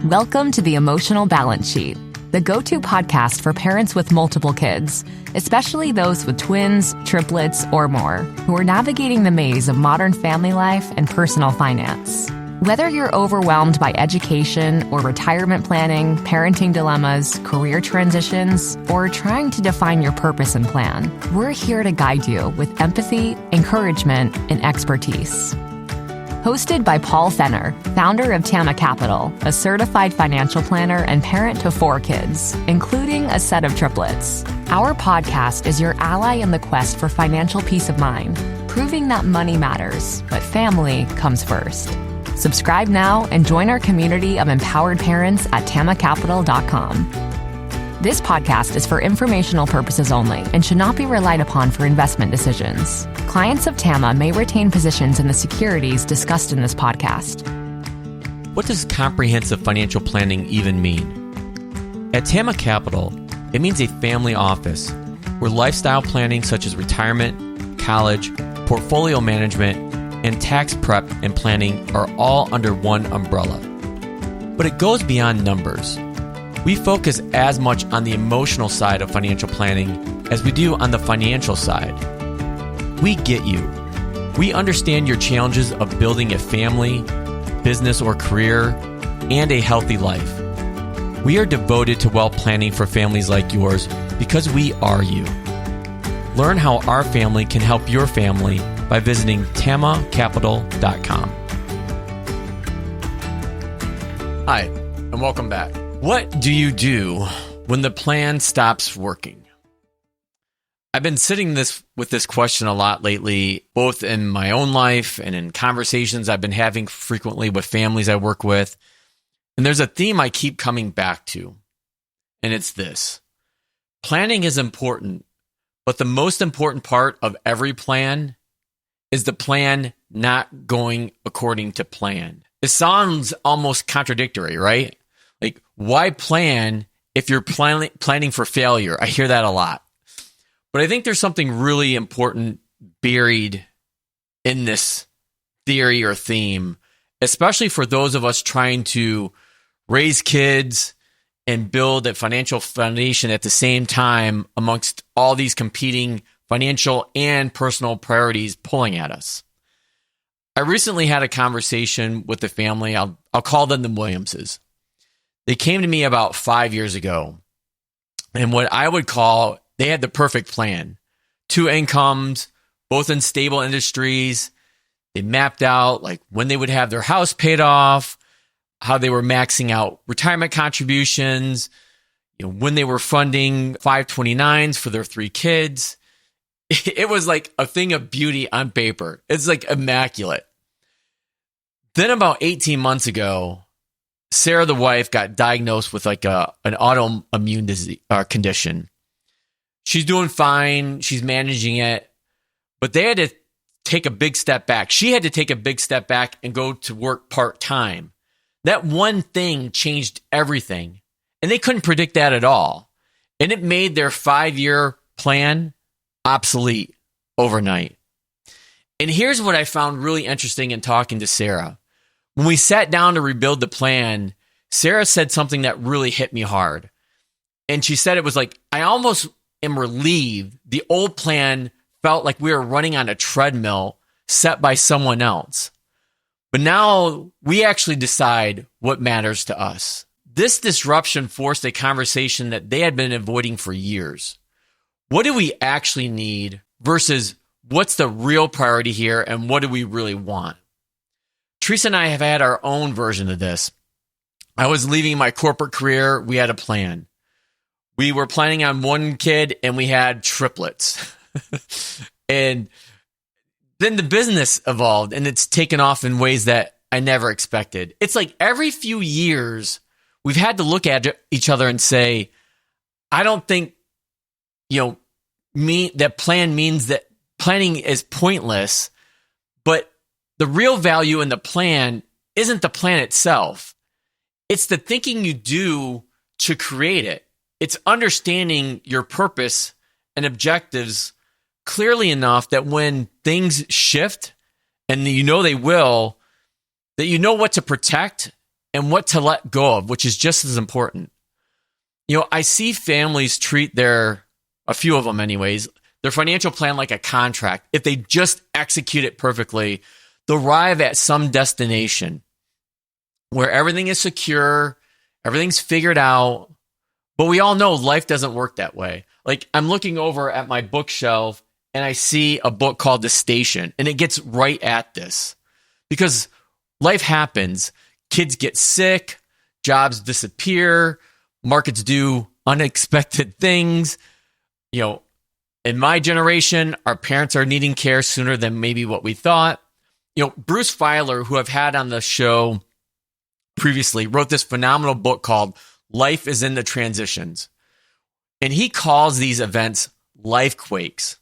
Welcome to the Emotional Balance Sheet, the go-to podcast for parents with multiple kids, especially those with twins, triplets, or more, who are navigating the maze of modern family life and personal finance. Whether you're overwhelmed by education or retirement planning, parenting dilemmas, career transitions, or trying to define your purpose and plan, we're here to guide you with empathy, encouragement, and expertise. Hosted by Paul Fenner, founder of Tama Capital, a certified financial planner and parent to 4 kids, including a set of triplets. Our podcast is your ally in the quest for financial peace of mind, proving that money matters, but family comes first. Subscribe now and join our community of empowered parents at tamacapital.com. This podcast is for informational purposes only and should not be relied upon for investment decisions. Clients of Tama may retain positions in the securities discussed in this podcast. What does comprehensive financial planning even mean? At Tama Capital, it means a family office where lifestyle planning such as retirement, college, portfolio management, and tax prep and planning are all under one umbrella. But it goes beyond numbers. We focus as much on the emotional side of financial planning as we do on the financial side. We get you. We understand your challenges of building a family, business or career, and a healthy life. We are devoted to wealth planning for families like yours because we are you. Learn how our family can help your family by visiting tamacapital.com. Hi, and welcome back. What do you do when the plan stops working? I've been sitting with this question a lot lately, both in my own life and in conversations I've been having frequently with families I work with. And there's a theme I keep coming back to, and it's this. Planning is important, but the most important part of every plan is the plan not going according to plan. It sounds almost contradictory, right? Like, why plan if you're planning for failure? I hear that a lot. But I think there's something really important buried in this theory or theme, especially for those of us trying to raise kids and build a financial foundation at the same time amongst all these competing financial and personal priorities pulling at us. I recently had a conversation with a family. I'll call them the Williamses. They came to me about 5 years ago, and what I would call, they had the perfect plan. 2 incomes, both in stable industries. They mapped out like when they would have their house paid off, how they were maxing out retirement contributions, when they were funding 529s for their 3 kids. It was like a thing of beauty on paper. It's like immaculate. Then about 18 months ago, Sarah, the wife, got diagnosed with like an autoimmune disease condition. She's doing fine. She's managing it. But they had to take a big step back. She had to take a big step back and go to work part-time. That one thing changed everything. And they couldn't predict that at all. And it made their 5-year plan obsolete overnight. And here's what I found really interesting in talking to Sarah. When we sat down to rebuild the plan, Sarah said something that really hit me hard. And she said it was like, I almost am relieved the old plan felt like we were running on a treadmill set by someone else. But now we actually decide what matters to us. This disruption forced a conversation that they had been avoiding for years. What do we actually need versus what's the real priority here and what do we really want? Teresa and I have had our own version of this. I was leaving my corporate career. We had a plan. We were planning on 1 kid and we had triplets. And then the business evolved and it's taken off in ways that I never expected. It's like every few years we've had to look at each other and say, I don't think, that plan means that planning is pointless, but the real value in the plan isn't the plan itself. It's the thinking you do to create it. It's understanding your purpose and objectives clearly enough that when things shift, and they will, that you know what to protect and what to let go of, which is just as important. I see families treat a few of them anyways, their financial plan like a contract. If they just execute it perfectly, they'll arrive at some destination where everything is secure, everything's figured out. But we all know life doesn't work that way. Like, I'm looking over at my bookshelf and I see a book called The Station, and it gets right at this. Because life happens. Kids get sick, jobs disappear, markets do unexpected things. In my generation, our parents are needing care sooner than maybe what we thought. Bruce Feiler, who I've had on the show previously, wrote this phenomenal book called Life is in the Transitions. And he calls these events life quakes.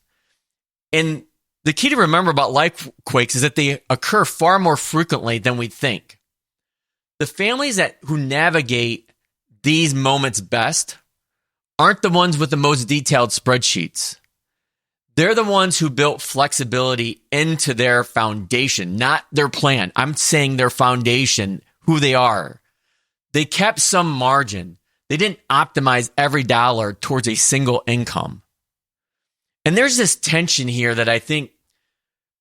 And the key to remember about life quakes is that they occur far more frequently than we think. The families who navigate these moments best aren't the ones with the most detailed spreadsheets. They're the ones who built flexibility into their foundation, not their plan. I'm saying their foundation, who they are. They kept some margin. They didn't optimize every dollar towards a single income. And there's this tension here that I think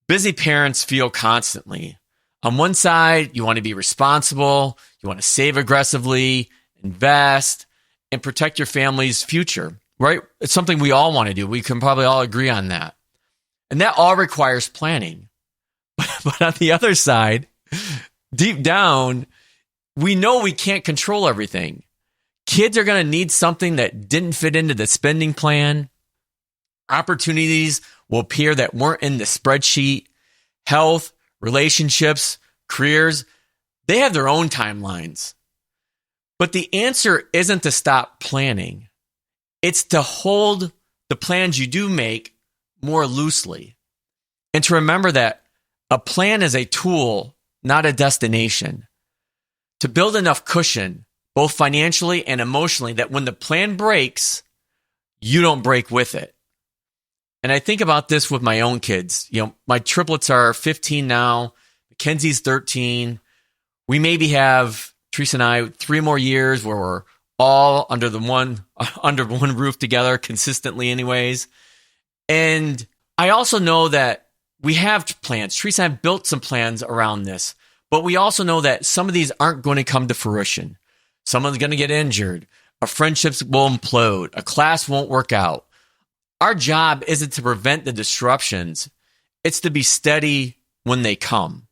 busy parents feel constantly. On one side, you want to be responsible, you want to save aggressively, invest, and protect your family's future, right? It's something we all want to do. We can probably all agree on that. And that all requires planning. But on the other side, deep down, we know we can't control everything. Kids are going to need something that didn't fit into the spending plan. Opportunities will appear that weren't in the spreadsheet. Health, relationships, careers, they have their own timelines. But the answer isn't to stop planning. It's to hold the plans you do make more loosely. And to remember that a plan is a tool, not a destination. To build enough cushion, both financially and emotionally, that when the plan breaks, you don't break with it. And I think about this with my own kids. My triplets are 15 now. Mackenzie's 13. We maybe have, Teresa and I, 3 more years where we're all under one roof together consistently anyways. And I also know that we have plans. Teresa and I have built some plans around this, but we also know that some of these aren't going to come to fruition. Someone's going to get injured. A friendships will implode. A class won't work out. Our job isn't to prevent the disruptions. It's to be steady when they come.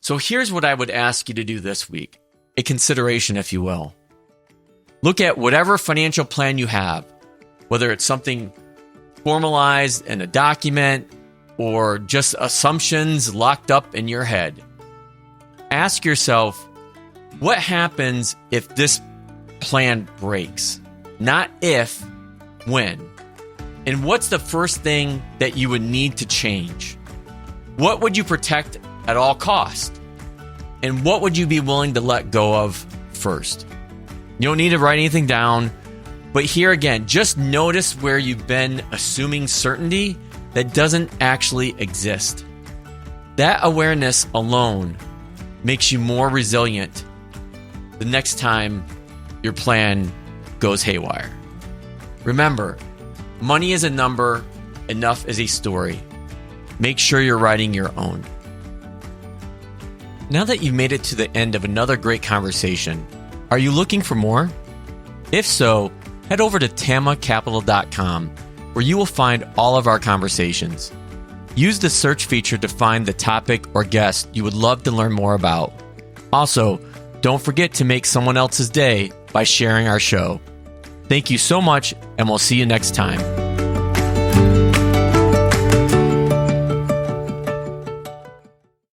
So here's what I would ask you to do this week. A consideration, if you will. Look at whatever financial plan you have, whether it's something formalized in a document or just assumptions locked up in your head. Ask yourself, what happens if this plan breaks? Not if, when. And what's the first thing that you would need to change? What would you protect at all costs? And what would you be willing to let go of first? You don't need to write anything down, but here again, just notice where you've been assuming certainty that doesn't actually exist. That awareness alone makes you more resilient the next time your plan goes haywire. Remember, money is a number, enough is a story. Make sure you're writing your own. Now that you've made it to the end of another great conversation, are you looking for more? If so, head over to tamacapital.com, where you will find all of our conversations. Use the search feature to find the topic or guest you would love to learn more about. Also, don't forget to make someone else's day by sharing our show. Thank you so much, and we'll see you next time.